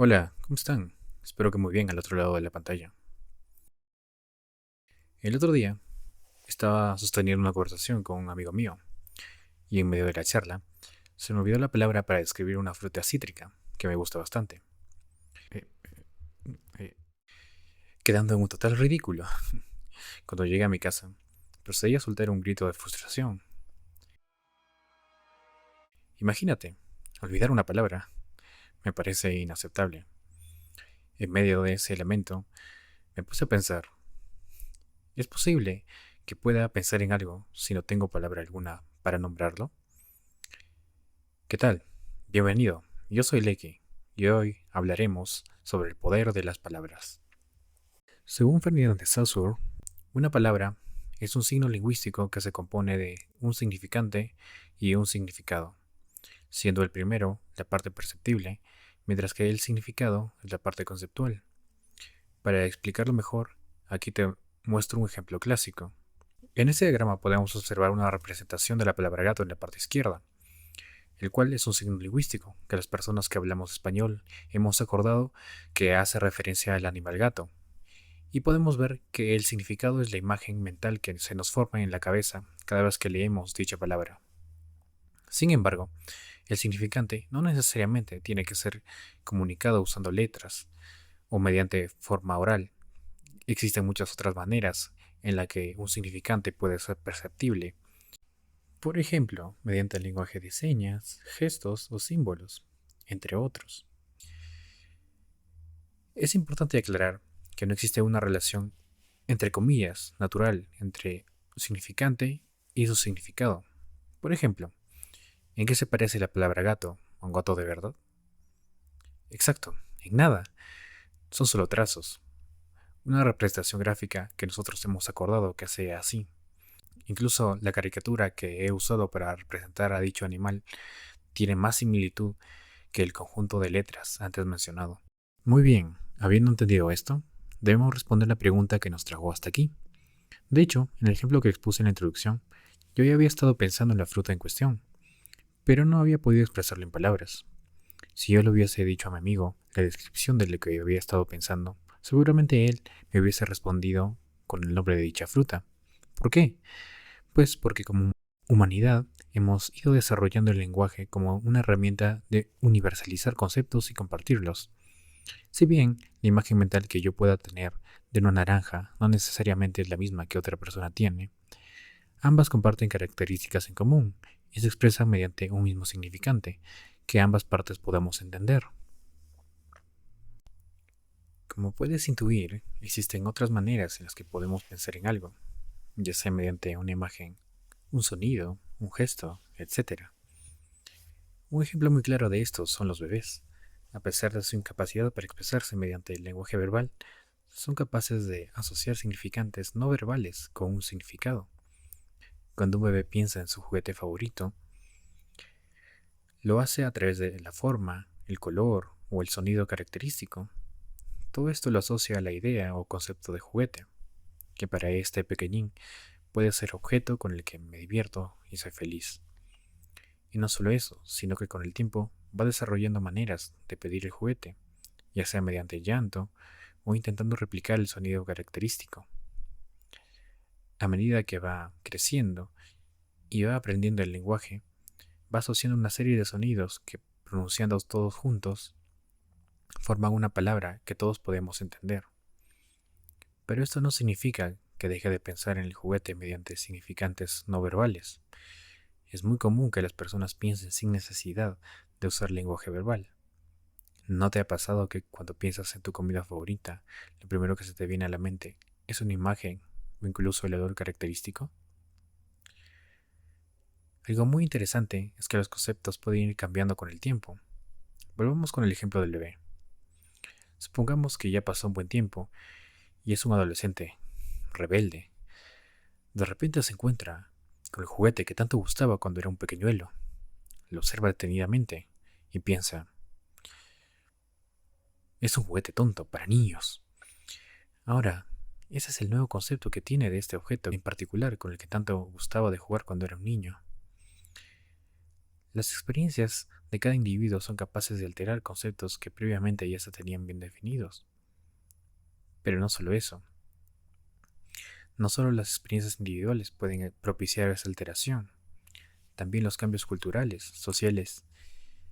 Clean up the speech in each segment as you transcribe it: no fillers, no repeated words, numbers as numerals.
Hola, ¿cómo están? Espero que muy bien al otro lado de la pantalla. El otro día estaba sosteniendo una conversación con un amigo mío y en medio de la charla se me olvidó la palabra para describir una fruta cítrica que me gusta bastante, eh, eh, quedando en un total ridículo. Cuando llegué a mi casa, procedí a soltar un grito de frustración. Imagínate, olvidar una palabra me parece inaceptable. En medio de ese lamento, me puse a pensar, ¿es posible que pueda pensar en algo si no tengo palabra alguna para nombrarlo? ¿Qué tal? Bienvenido, yo soy Lecky y hoy hablaremos sobre el poder de las palabras. Según Ferdinand de Saussure, una palabra es un signo lingüístico que se compone de un significante y un significado, siendo el primero la parte perceptible, mientras que el significado es la parte conceptual. Para explicarlo mejor, aquí te muestro un ejemplo clásico. En este diagrama podemos observar una representación de la palabra gato en la parte izquierda, el cual es un signo lingüístico que las personas que hablamos español hemos acordado que hace referencia al animal gato. Y podemos ver que el significado es la imagen mental que se nos forma en la cabeza cada vez que leemos dicha palabra. Sin embargo, el significante no necesariamente tiene que ser comunicado usando letras o mediante forma oral. Existen muchas otras maneras en las que un significante puede ser perceptible. Por ejemplo, mediante el lenguaje de señas, gestos o símbolos, entre otros. Es importante aclarar que no existe una relación, entre comillas, natural entre su significante y su significado. Por ejemplo, ¿en qué se parece la palabra gato a un gato de verdad? Exacto, en nada. Son solo trazos. Una representación gráfica que nosotros hemos acordado que sea así. Incluso la caricatura que he usado para representar a dicho animal tiene más similitud que el conjunto de letras antes mencionado. Muy bien, habiendo entendido esto, debemos responder la pregunta que nos trajo hasta aquí. De hecho, en el ejemplo que expuse en la introducción, yo ya había estado pensando en la fruta en cuestión, pero no había podido expresarlo en palabras. Si yo le hubiese dicho a mi amigo la descripción de lo que había estado pensando, seguramente él me hubiese respondido con el nombre de dicha fruta. ¿Por qué? Pues porque como humanidad hemos ido desarrollando el lenguaje como una herramienta de universalizar conceptos y compartirlos. Si bien la imagen mental que yo pueda tener de una naranja no necesariamente es la misma que otra persona tiene, ambas comparten características en común y se expresan mediante un mismo significante que ambas partes podamos entender. Como puedes intuir, existen otras maneras en las que podemos pensar en algo, ya sea mediante una imagen, un sonido, un gesto, etc. Un ejemplo muy claro de esto son los bebés. A pesar de su incapacidad para expresarse mediante el lenguaje verbal, son capaces de asociar significantes no verbales con un significado. Cuando un bebé piensa en su juguete favorito, lo hace a través de la forma, el color o el sonido característico. Todo esto lo asocia a la idea o concepto de juguete, que para este pequeñín puede ser objeto con el que me divierto y soy feliz. Y no solo eso, sino que con el tiempo va desarrollando maneras de pedir el juguete, ya sea mediante llanto o intentando replicar el sonido característico. A medida que va creciendo y va aprendiendo el lenguaje, va asociando una serie de sonidos que, pronunciando todos juntos, forman una palabra que todos podemos entender. Pero esto no significa que deje de pensar en el juguete mediante significantes no verbales. Es muy común que las personas piensen sin necesidad de usar lenguaje verbal. ¿No te ha pasado que cuando piensas en tu comida favorita, lo primero que se te viene a la mente es una imagen o incluso el olor característico? Algo muy interesante es que los conceptos pueden ir cambiando con el tiempo. Volvamos con el ejemplo del bebé. Supongamos que ya pasó un buen tiempo y es un adolescente rebelde. De repente se encuentra con el juguete que tanto gustaba cuando era un pequeñuelo. Lo observa detenidamente y piensa, es un juguete tonto para niños. Ahora, ese es el nuevo concepto que tiene de este objeto en particular con el que tanto gustaba de jugar cuando era un niño. Las experiencias de cada individuo son capaces de alterar conceptos que previamente ya se tenían bien definidos. Pero no solo eso, no solo las experiencias individuales pueden propiciar esa alteración, también los cambios culturales, sociales,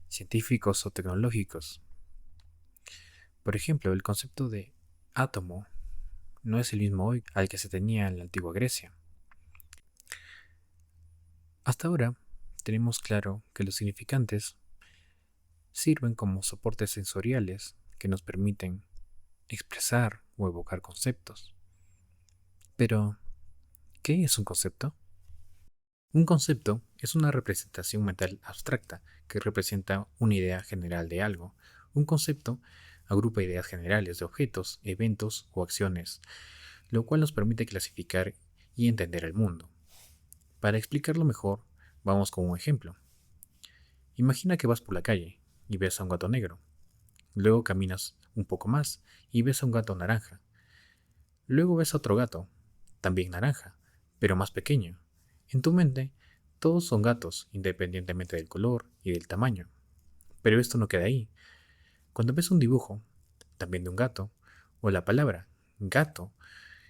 científicos o tecnológicos. Por ejemplo, el concepto de átomo no es el mismo hoy al que se tenía en la antigua Grecia. Hasta ahora, tenemos claro que los significantes sirven como soportes sensoriales que nos permiten expresar o evocar conceptos. Pero, ¿qué es un concepto? Un concepto es una representación mental abstracta que representa una idea general de algo. Un concepto agrupa ideas generales de objetos, eventos o acciones, lo cual nos permite clasificar y entender el mundo. Para explicarlo mejor, vamos con un ejemplo. Imagina que vas por la calle y ves a un gato negro. Luego caminas un poco más y ves a un gato naranja. Luego ves a otro gato, también naranja, pero más pequeño. En tu mente, todos son gatos, independientemente del color y del tamaño. Pero esto no queda ahí. Cuando ves un dibujo, también de un gato, o la palabra gato,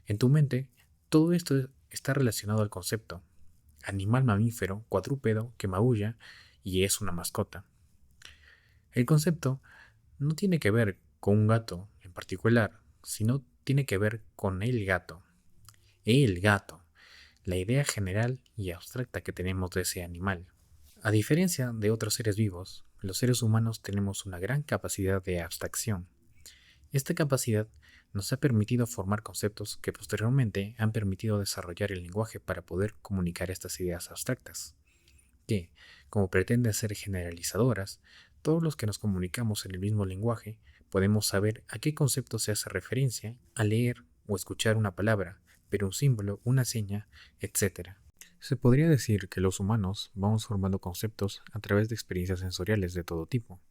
en tu mente, todo esto está relacionado al concepto animal mamífero cuadrúpedo que maulla y es una mascota. El concepto no tiene que ver con un gato en particular, sino tiene que ver con el gato. El gato, la idea general y abstracta que tenemos de ese animal. A diferencia de otros seres vivos, los seres humanos tenemos una gran capacidad de abstracción. Esta capacidad nos ha permitido formar conceptos que posteriormente han permitido desarrollar el lenguaje para poder comunicar estas ideas abstractas, que, como pretenden ser generalizadoras, todos los que nos comunicamos en el mismo lenguaje podemos saber a qué concepto se hace referencia al leer o escuchar una palabra, pero un símbolo, una seña, etc. Se podría decir que los humanos vamos formando conceptos a través de experiencias sensoriales de todo tipo,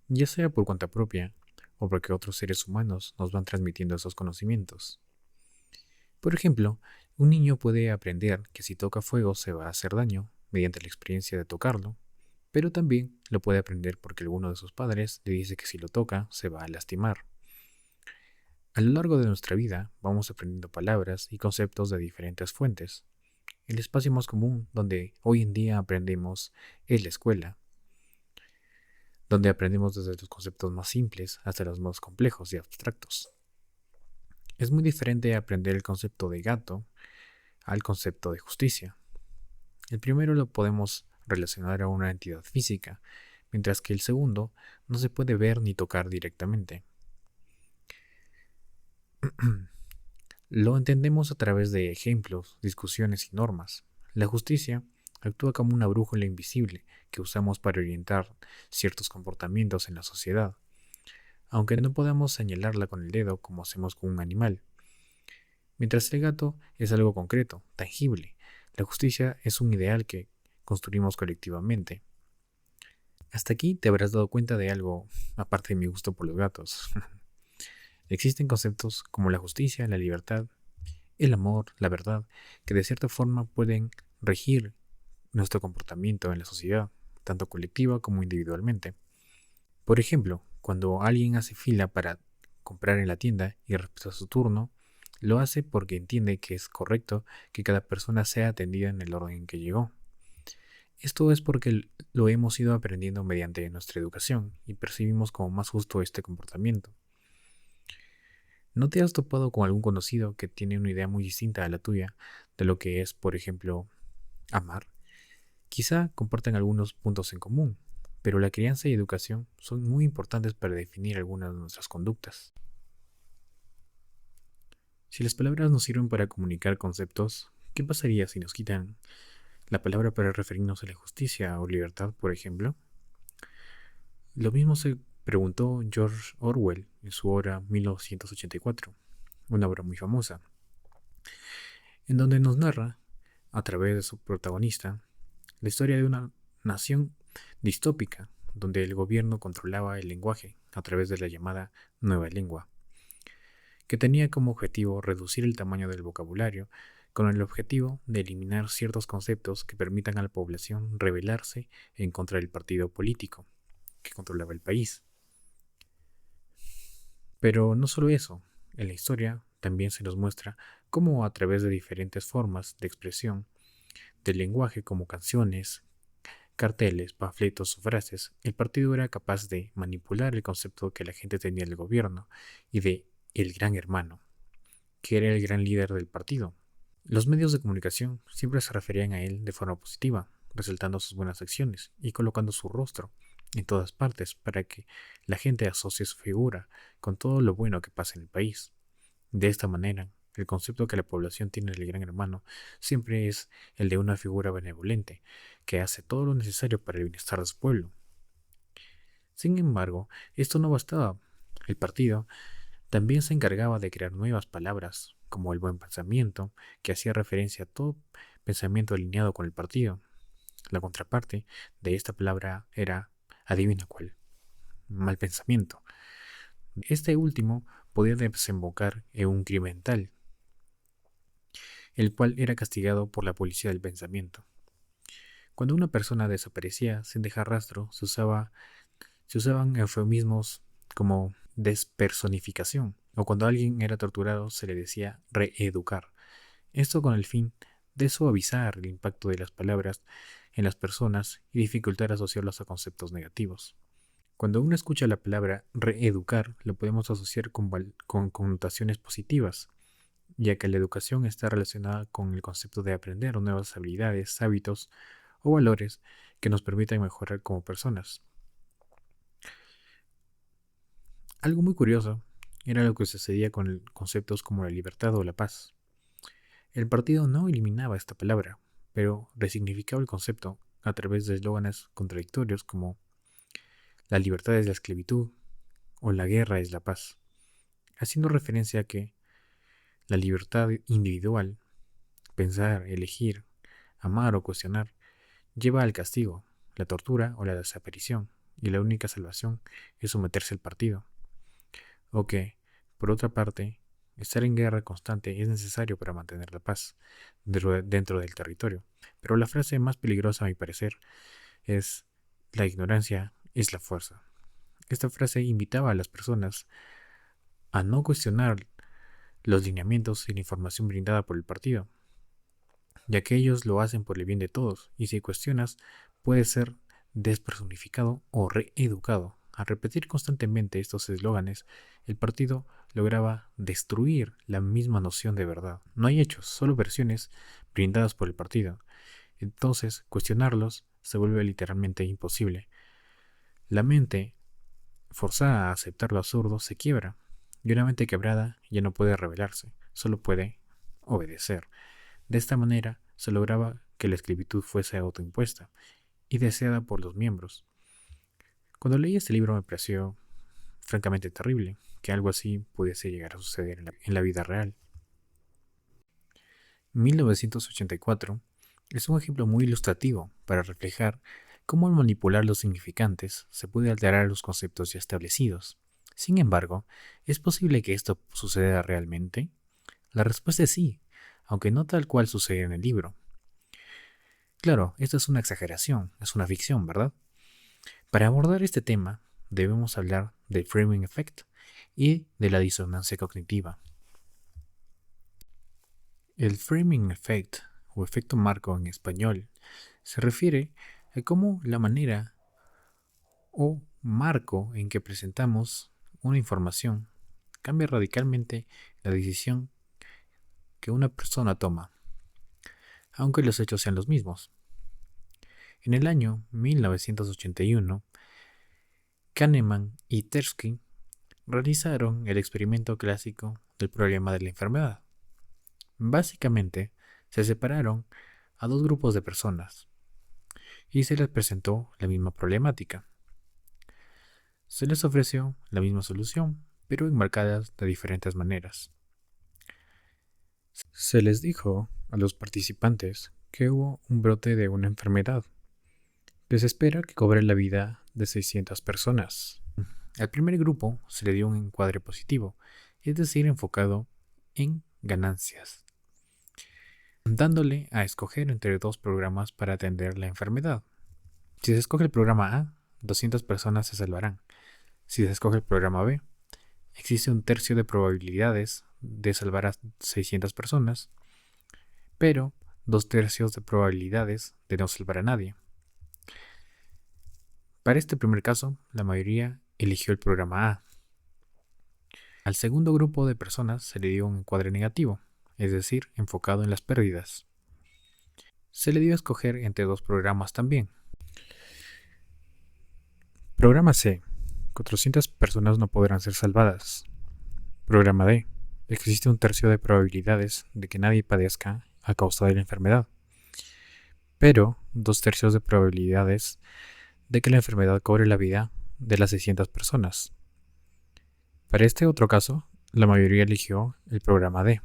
ya sea por cuenta propia o porque otros seres humanos nos van transmitiendo esos conocimientos. Por ejemplo, un niño puede aprender que si toca fuego se va a hacer daño mediante la experiencia de tocarlo, pero también lo puede aprender porque alguno de sus padres le dice que si lo toca se va a lastimar. A lo largo de nuestra vida vamos aprendiendo palabras y conceptos de diferentes fuentes. El espacio más común donde hoy en día aprendemos es la escuela, donde aprendemos desde los conceptos más simples hasta los más complejos y abstractos. Es muy diferente aprender el concepto de gato al concepto de justicia. El primero lo podemos relacionar a una entidad física, mientras que el segundo no se puede ver ni tocar directamente. Lo entendemos a través de ejemplos, discusiones y normas. La justicia actúa como una brújula invisible que usamos para orientar ciertos comportamientos en la sociedad, aunque no podamos señalarla con el dedo como hacemos con un animal. Mientras el gato es algo concreto, tangible, la justicia es un ideal que construimos colectivamente. Hasta aquí te habrás dado cuenta de algo, aparte de mi gusto por los gatos. Existen conceptos como la justicia, la libertad, el amor, la verdad, que de cierta forma pueden regir nuestro comportamiento en la sociedad, tanto colectiva como individualmente. Por ejemplo, cuando alguien hace fila para comprar en la tienda y respeta su turno, lo hace porque entiende que es correcto que cada persona sea atendida en el orden en que llegó. Esto es porque lo hemos ido aprendiendo mediante nuestra educación y percibimos como más justo este comportamiento. ¿No te has topado con algún conocido que tiene una idea muy distinta a la tuya de lo que es, por ejemplo, amar? Quizá compartan algunos puntos en común, pero la crianza y educación son muy importantes para definir algunas de nuestras conductas. Si las palabras nos sirven para comunicar conceptos, ¿qué pasaría si nos quitan la palabra para referirnos a la justicia o libertad, por ejemplo? Lo mismo se preguntó George Orwell en su obra 1984, una obra muy famosa, en donde nos narra, a través de su protagonista, la historia de una nación distópica, donde el gobierno controlaba el lenguaje a través de la llamada nueva lengua, que tenía como objetivo reducir el tamaño del vocabulario con el objetivo de eliminar ciertos conceptos que permitan a la población rebelarse en contra del partido político que controlaba el país. Pero no solo eso, en la historia también se nos muestra cómo a través de diferentes formas de expresión del lenguaje como canciones, carteles, panfletos o frases, el partido era capaz de manipular el concepto que la gente tenía del gobierno y de el gran hermano, que era el gran líder del partido. Los medios de comunicación siempre se referían a él de forma positiva, resaltando sus buenas acciones y colocando su rostro en todas partes para que la gente asocie su figura con todo lo bueno que pasa en el país. De esta manera, el concepto que la población tiene del gran hermano siempre es el de una figura benevolente, que hace todo lo necesario para el bienestar de su pueblo. Sin embargo, esto no bastaba. El partido también se encargaba de crear nuevas palabras, como el buen pensamiento, que hacía referencia a todo pensamiento alineado con el partido. La contraparte de esta palabra era, adivina cuál, mal pensamiento. Este último podía desembocar en un crimen tal, el cual era castigado por la policía del pensamiento. Cuando una persona desaparecía sin dejar rastro, se usaban eufemismos como despersonificación, o cuando alguien era torturado se le decía reeducar. Esto con el fin de suavizar el impacto de las palabras en las personas y dificultar asociarlas a conceptos negativos. Cuando uno escucha la palabra reeducar, lo podemos asociar con connotaciones positivas, ya que la educación está relacionada con el concepto de aprender nuevas habilidades, hábitos o valores que nos permitan mejorar como personas. Algo muy curioso era lo que sucedía con conceptos como la libertad o la paz. El partido no eliminaba esta palabra, pero resignificaba el concepto a través de eslóganes contradictorios como la libertad es la esclavitud o la guerra es la paz, haciendo referencia a que la libertad individual, pensar, elegir, amar o cuestionar, lleva al castigo, la tortura o la desaparición, y la única salvación es someterse al partido. O que, por otra parte, estar en guerra constante es necesario para mantener la paz dentro del territorio. Pero la frase más peligrosa, a mi parecer, es la ignorancia es la fuerza. Esta frase invitaba a las personas a no cuestionar los lineamientos y la información brindada por el partido, ya que ellos lo hacen por el bien de todos, y si cuestionas, puede ser despersonificado o reeducado. Al repetir constantemente estos eslóganes, el partido lograba destruir la misma noción de verdad. No hay hechos, solo versiones brindadas por el partido. Entonces, cuestionarlos se vuelve literalmente imposible. La mente, forzada a aceptar lo absurdo, se quiebra, y una mente quebrada ya no puede rebelarse, solo puede obedecer. De esta manera se lograba que la esclavitud fuese autoimpuesta y deseada por los miembros. Cuando leí este libro me pareció francamente terrible que algo así pudiese llegar a suceder en la vida real. 1984 es un ejemplo muy ilustrativo para reflejar cómo al manipular los significantes se puede alterar los conceptos ya establecidos. Sin embargo, ¿es posible que esto suceda realmente? La respuesta es sí, aunque no tal cual sucede en el libro. Claro, esto es una exageración, es una ficción, ¿verdad? Para abordar este tema, debemos hablar del framing effect y de la disonancia cognitiva. El framing effect, o efecto marco en español, se refiere a cómo la manera o marco en que presentamos una información cambia radicalmente la decisión que una persona toma, aunque los hechos sean los mismos. En el año 1981, Kahneman y Tversky realizaron el experimento clásico del problema de la enfermedad. Básicamente, se separaron a dos grupos de personas y se les presentó la misma problemática. Se les ofreció la misma solución, pero enmarcadas de diferentes maneras. Se les dijo a los participantes que hubo un brote de una enfermedad que se espera que cobre la vida de 600 personas. Al primer grupo se le dio un encuadre positivo, es decir, enfocado en ganancias. dándole a escoger entre dos programas para atender la enfermedad. Si se escoge el programa A, 200 personas se salvarán. Si se escoge el programa B, existe un tercio de probabilidades de salvar a 600 personas, pero 2/3 de probabilidades de no salvar a nadie. Para este primer caso, la mayoría eligió el programa A. Al segundo grupo de personas se le dio un encuadre negativo, es decir, enfocado en las pérdidas. Se le dio a escoger entre dos programas también. Programa C. 400 personas no podrán ser salvadas. Programa D. Existe un tercio de probabilidades de que nadie padezca a causa de la enfermedad, pero 2/3 de probabilidades de que la enfermedad cobre la vida de las 600 personas. Para este otro caso, la mayoría eligió el programa D.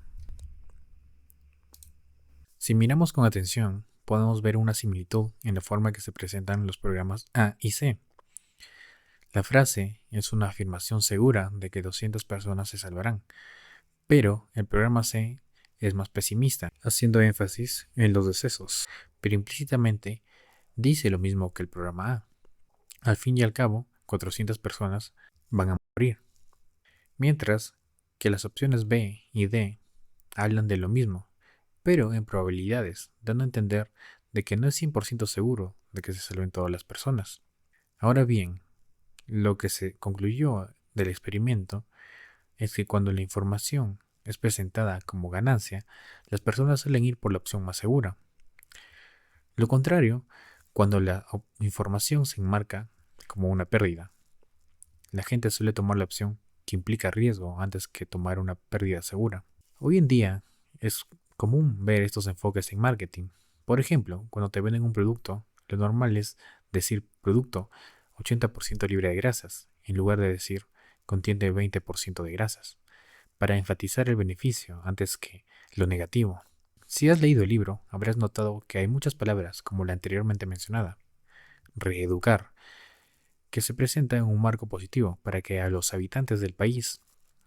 Si miramos con atención, podemos ver una similitud en la forma que se presentan los programas A y C. La frase es una afirmación segura de que 200 personas se salvarán, pero el programa C es más pesimista, haciendo énfasis en los decesos, pero implícitamente dice lo mismo que el programa A. Al fin y al cabo, 400 personas van a morir, mientras que las opciones B y D hablan de lo mismo, pero en probabilidades, dando a entender de que no es 100% seguro de que se salven todas las personas. Ahora bien, lo que se concluyó del experimento es que cuando la información es presentada como ganancia, las personas suelen ir por la opción más segura. Lo contrario, cuando la información se enmarca como una pérdida, la gente suele tomar la opción que implica riesgo antes que tomar una pérdida segura. Hoy en día es común ver estos enfoques en marketing. Por ejemplo, cuando te venden un producto, lo normal es decir producto 80% libre de grasas, en lugar de decir contiene 20% de grasas, para enfatizar el beneficio antes que lo negativo. Si has leído el libro, habrás notado que hay muchas palabras, como la anteriormente mencionada, reeducar, que se presenta en un marco positivo para que a los habitantes del país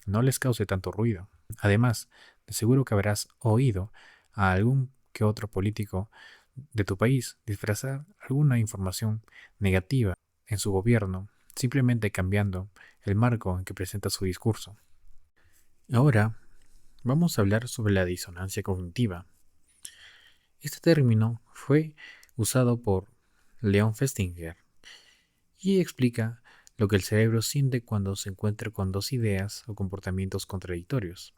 no les cause tanto ruido. Además, de seguro que habrás oído a algún que otro político de tu país disfrazar alguna información negativa en su gobierno, simplemente cambiando el marco en que presenta su discurso. Ahora, vamos a hablar sobre la disonancia cognitiva. Este término fue usado por Leon Festinger y explica lo que el cerebro siente cuando se encuentra con dos ideas o comportamientos contradictorios,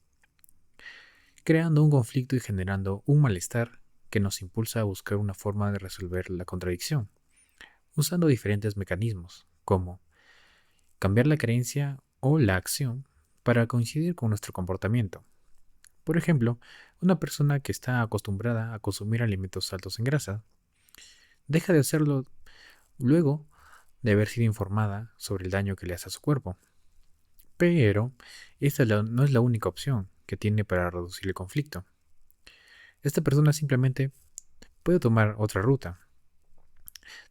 creando un conflicto y generando un malestar que nos impulsa a buscar una forma de resolver la contradicción, usando diferentes mecanismos, como cambiar la creencia o la acción para coincidir con nuestro comportamiento. Por ejemplo, una persona que está acostumbrada a consumir alimentos altos en grasa, deja de hacerlo luego de haber sido informada sobre el daño que le hace a su cuerpo. Pero esta no es la única opción que tiene para reducir el conflicto. Esta persona simplemente puede tomar otra ruta.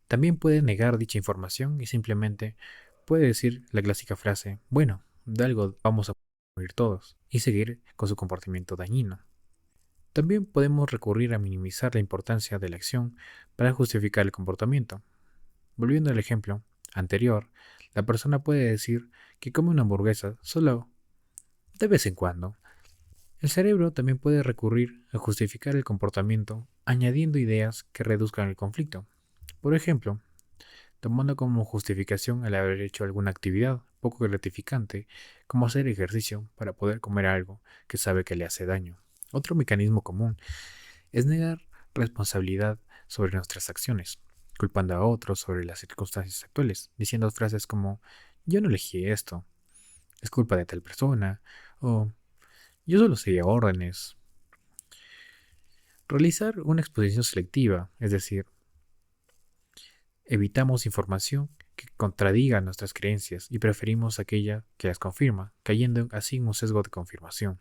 También puede negar dicha información y simplemente puede decir la clásica frase, bueno, de algo vamos a morir todos, y seguir con su comportamiento dañino. También podemos recurrir a minimizar la importancia de la acción para justificar el comportamiento. Volviendo al ejemplo anterior, la persona puede decir que come una hamburguesa solo de vez en cuando. El cerebro también puede recurrir a justificar el comportamiento añadiendo ideas que reduzcan el conflicto. Por ejemplo, tomando como justificación el haber hecho alguna actividad poco gratificante, como hacer ejercicio para poder comer algo que sabe que le hace daño. Otro mecanismo común es negar responsabilidad sobre nuestras acciones, culpando a otros sobre las circunstancias actuales, diciendo frases como yo no elegí esto, es culpa de tal persona, o yo solo seguía órdenes. Realizar una exposición selectiva, es decir, evitamos información que contradiga nuestras creencias y preferimos aquella que las confirma, cayendo así en un sesgo de confirmación.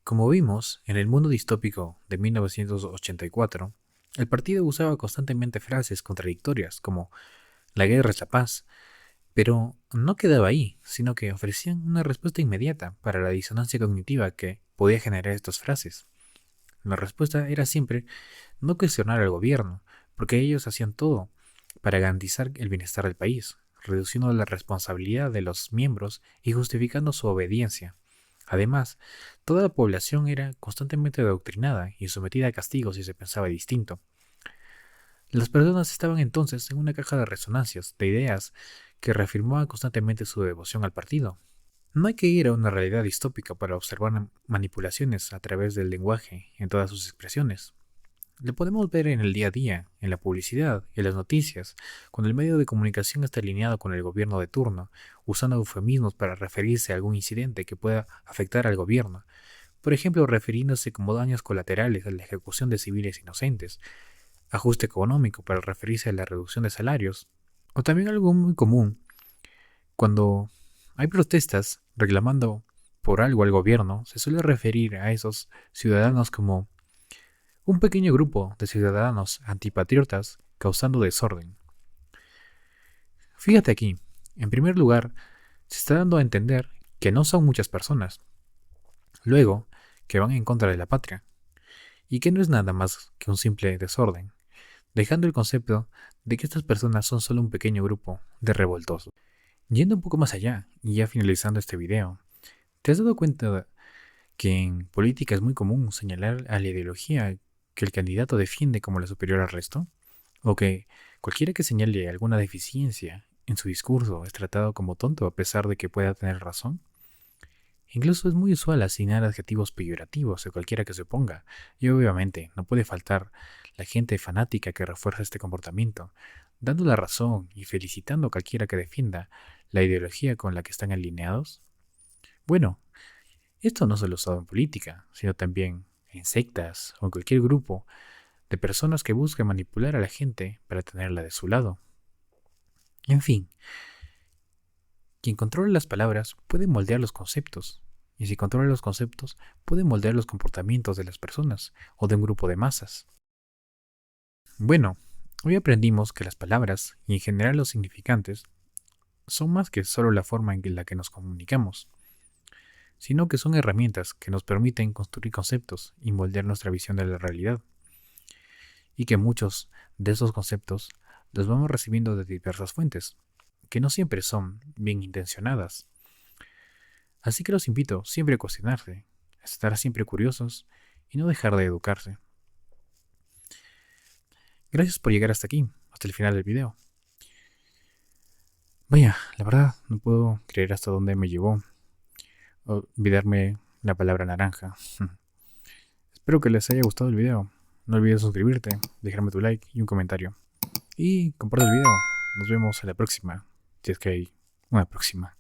Como vimos, en el mundo distópico de 1984, el partido usaba constantemente frases contradictorias como la guerra es la paz, pero no quedaba ahí, sino que ofrecían una respuesta inmediata para la disonancia cognitiva que podía generar estas frases. La respuesta era siempre no cuestionar al gobierno, porque ellos hacían todo para garantizar el bienestar del país, reduciendo la responsabilidad de los miembros y justificando su obediencia. Además, toda la población era constantemente adoctrinada y sometida a castigos si se pensaba distinto. Las personas estaban entonces en una caja de resonancias de ideas que reafirmaban constantemente su devoción al partido. No hay que ir a una realidad distópica para observar manipulaciones a través del lenguaje en todas sus expresiones. Lo podemos ver en el día a día, en la publicidad, en las noticias, cuando el medio de comunicación está alineado con el gobierno de turno, usando eufemismos para referirse a algún incidente que pueda afectar al gobierno. Por ejemplo, refiriéndose como daños colaterales a la ejecución de civiles inocentes, ajuste económico para referirse a la reducción de salarios, o también algo muy común, cuando hay protestas reclamando por algo al gobierno, se suele referir a esos ciudadanos como un pequeño grupo de ciudadanos antipatriotas causando desorden. Fíjate aquí, en primer lugar, se está dando a entender que no son muchas personas, luego, que van en contra de la patria, y que no es nada más que un simple desorden, dejando el concepto de que estas personas son solo un pequeño grupo de revoltosos. Yendo un poco más allá, y ya finalizando este video, ¿te has dado cuenta que en política es muy común señalar a la ideología que el candidato defiende como la superior al resto? ¿O que cualquiera que señale alguna deficiencia en su discurso es tratado como tonto a pesar de que pueda tener razón? Incluso es muy usual asignar adjetivos peyorativos a cualquiera que se oponga, y obviamente no puede faltar la gente fanática que refuerza este comportamiento, dando la razón y felicitando a cualquiera que defienda la ideología con la que están alineados. Bueno, esto no solo usado en política, sino también en sectas o en cualquier grupo de personas que buscan manipular a la gente para tenerla de su lado. En fin, quien controla las palabras puede moldear los conceptos, y si controla los conceptos puede moldear los comportamientos de las personas o de un grupo de masas. Bueno, hoy aprendimos que las palabras, y en general los significantes, son más que solo la forma en la que nos comunicamos, sino que son herramientas que nos permiten construir conceptos y moldear nuestra visión de la realidad, y que muchos de esos conceptos los vamos recibiendo de diversas fuentes, que no siempre son bien intencionadas. Así que los invito siempre a cuestionarse, a estar siempre curiosos y no dejar de educarse. Gracias por llegar hasta aquí, hasta el final del video. Vaya, la verdad, no puedo creer hasta dónde me llevó olvidarme la palabra naranja. Espero que les haya gustado el video. No olvides suscribirte, dejarme tu like y un comentario. Y comparte el video. Nos vemos en la próxima, si es que hay una próxima.